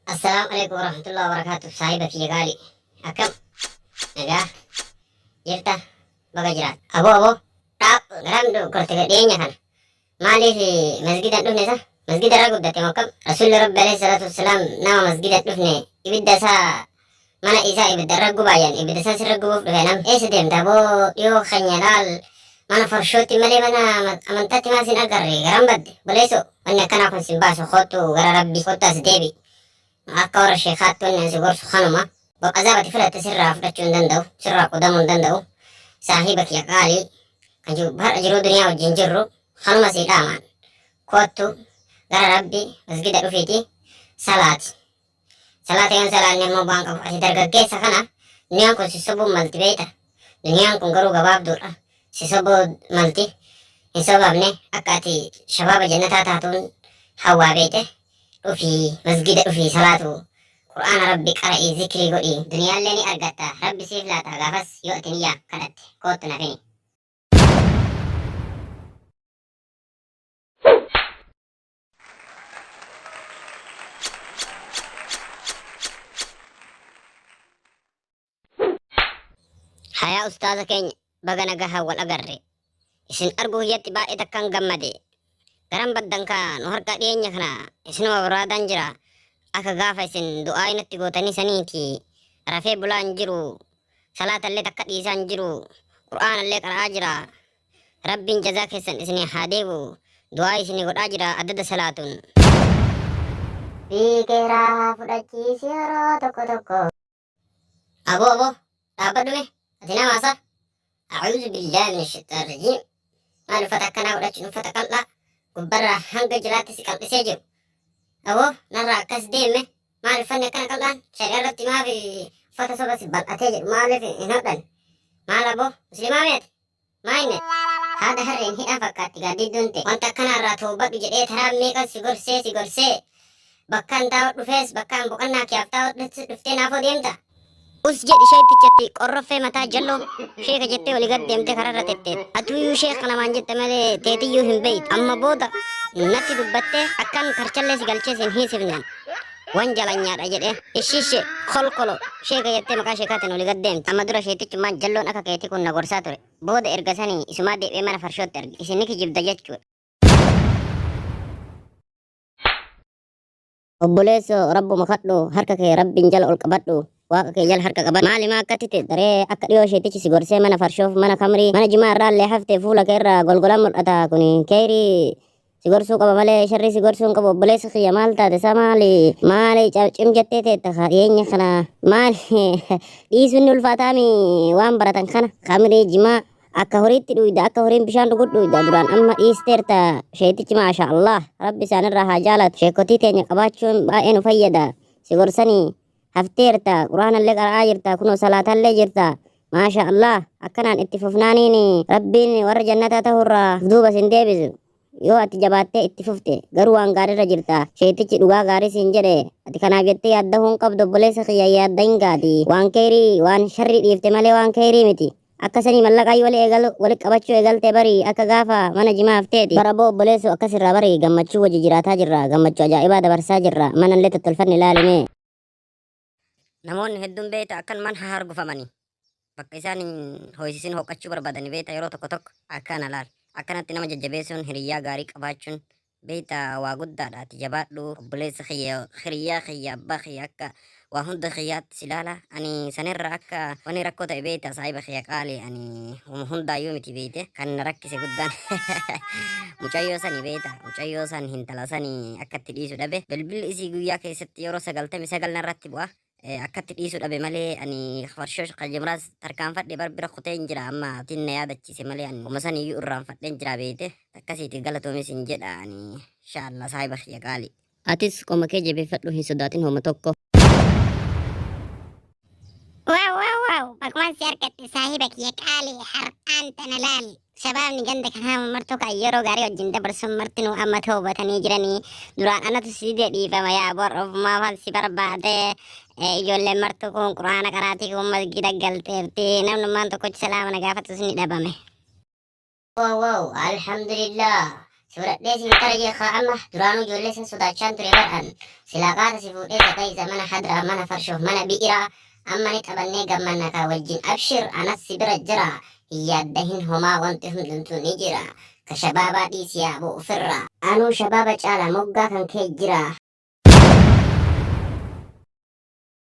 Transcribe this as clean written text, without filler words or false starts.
السلام عليكم ورحمة الله وبركاته. صاحبك يا غالي أكم نجا جرتا بقى جرات أبو تاب غرام دو كرت دينيا كان مالي في مسجد الدفن سا مسجد الرقب دتي مكم رسول رب عليه الصلاة والسلام نام مسجد الدفن يبدأ سا mana isa ibida raggu bayan ibida sa siraggu fenam sedem tabo yo khanyalal mana farshoti male mana amantati masin agarri garambad baleso anya kana kun simbaso khotu gara rabbi khota debi akawra shekhatun nan sigor khanuma ba azabati fala tasirra afdachun dandau sirra qudamun dandau sahibak ya kali kanju bar ajro dunya wa jinjirru khanuma sidaman khotu gara rabbi masjid ufiti salat Salate salahnya mau bangka asi dargaggeessa kana dunyaan kun sissobuu malti beeyta dunyaan kun garuu gabaabduudha sissobuu malti hin sobabne akka ati shabaaba jannataa taatuun hawwaa beeyte dhufii masgida dhufii salaatu qur'aana rabbi qara'ii zikrii godhii duniyaallee ni argatta rabbi siif laata gaafas yoo ati niyyaa kadhatte koottu nafini. Haya ustaza keenya baga nagaha wal agarre isin argu hiyyatti baay'ee takkaan gammade garan baddan kaa nu harka dhiyeenya kana isinuma barbaadan jira akka gaafa isin du'aa inatti gootanii saniiti rafee bulaan jiru salaatallee takka dhiisaan jiru qur'aanallee qara'aa jira rabbiin jazaa keessan isinii haa deebu du'aa isinii godhaa jira addada salaatuun. Fiikeeraa fudhachiisi yeroo tokko tokko. Aboo dhaabbadhume. أتنا ماسا أعوذ بالله من الشيطان الرجيم ما نفتكنا ولا نفتك الله كبرة هنگ جلاتي سكال سيجو أبو نرى كاس ديمه ما نفني كنا كلان شريرة ما في فتى سبس بل أتجر ما في هنادن ما لبو مسلمات ما إنت هذا هرين هي أفكار تقدي دونتي وانت كنا راتو بق جريت هرام ميكا سيغور سي بكان تاوت رفيس بكان بكنا كياف تاوت رفتين أفو ديمتا us jedhi shaytichatti qorroffee mataa jalloo sheeka jettee walii gad deemtee kararra tetteet atuyyuu sheeka namaan jette malee teetiyyuu hin beeytu amma booda natti dubbattee akkan karchallee si galchee sin hiisifnen wan jalanyaadha jedhe ishishee kolkolo sheeka jettee maqaa sheekaatiin walii gad deemte amma dura sheetichummaan jalloon akka keetii kun na gorsaa ture booda erga sanii isumaa deebi'ee mana farshootti erge isinni kijibda jechuudha. Obboleesso rabbuma kadhu harka kee rabbiin jala ol qabadhu waaqa kee jala harka qaban maali maa akkatite daree akka dhiyoo sheetichi si gorsee mana farshoof mana kamrii mana jimaa irraallee haftee fuula kee irraa golgolaan mul'ata kuni keerii si gorsuu qaba malee sharrii si gorsuu hin qabu obboleessa kiyya maal taate isaa maali cim jettee teetta dhiyeenya kana maali dhiisuun ni ulfaataami waan baratan kana kamrii jimaa akka horiitti dhuyda akka horiin bishaan dhugu dhuyda duraan amma dhiisteerta sheetichi maasha Allah rabbi isaanirraa haa jaalatu sheekotii teenya qabaachuun baay'ee nu fayyada si gorsanii hafteerta quraanallee qara'aa jirta kunoo salaatallee jirta maasha Allah akkanaan itti fufnaaniin rabbiin warra jannataa ta'urraa duuba sin deebisu yoo ati jabaattee itti fufte garuu waan gaariirra jirta sheetichi dhugaa gaarii siin jedhe ati kanaaf jettee yaadda hun qabdu obboleessa kiyya yaadda hin gaati waan keerii waan sharrii dhiifte malee waan keerii miti akkasanii mallaqaa wali qabachuu eegalte barii akka gaafa mana jimaa hafteeti bara boo obboleessu akkasirraa barii gammachuu wajji jiraataa jirra gammachuu ajaa'ibaa dabarsaa jirra manallee tottolfanni ilaalime. Namoonni hedduun beeta akkan man hargufamanii bakka isaan hoyisisin hoqqachuu barbaadanii beeta yeroo tokko akkana laal akkanatti nama jajjabeessuun hiriyyaa gaarii qabaachuun beeta waa guddaadhaati jabaadhu obboleessa kiyya hiriyyaa kiyya abbaa kiyya akka waa hunda kiyyaatti silaala ani sanirra akka wani rakkoo ta'e beeta saahiba kiyya qaali ani hundaayyuu miti beete kan na rakkise guddaan mucayyoo sani beeta mucayyoo san hintala sani akkatti dhiisu dhabe bilbilli isii guyyaa keessatti yeroo 99 narratti bu'a. Akkatti dhiisuu dhabe malee ani farshoo qajimraas tarkaanfadhe barbira kutee hin jira amma tinna yaadachiise malee ani umasan iyyuu irraanfadhe hin jira beete akkasiiti galatoomis hin jedha ani inshaallah saahiba kiyya qaali. Atis qoma kee jabeeffadhu hin sodaatin homa tokko. Wow, bagumaan si harkatti saahiba kiyya qaali har'aan tana laal. Shabaabni ganda kanaa martuu kan yeroo gaarii wajjin dabarsuun martinuu amma toobatanii jiranii duraan anatu si dhiifama yaa bor ofumaa fal si barbaade ijoolleen martuu kun quraana qaraatii kun masgida galteerti namnummaan tokkochi salaama na gaafatus ni dhabame. Wow, alhamdulillah Sifudhadhee siin tarjee amma duraanuu ijoollee isa sodaachaan ture bar'an silaa qaata si fuudhee sakaisa mana hadraa mana farshoof mana bi'iraa amma ni taphannee gammanna kaa wajjin abshir anas si bira jira hin yaaddahin homaa wanti hundumtuu ni jira ka shabaabaa dhiisi yaaboo ofirraa anuu shabaaba caala moggaa kan kee jira.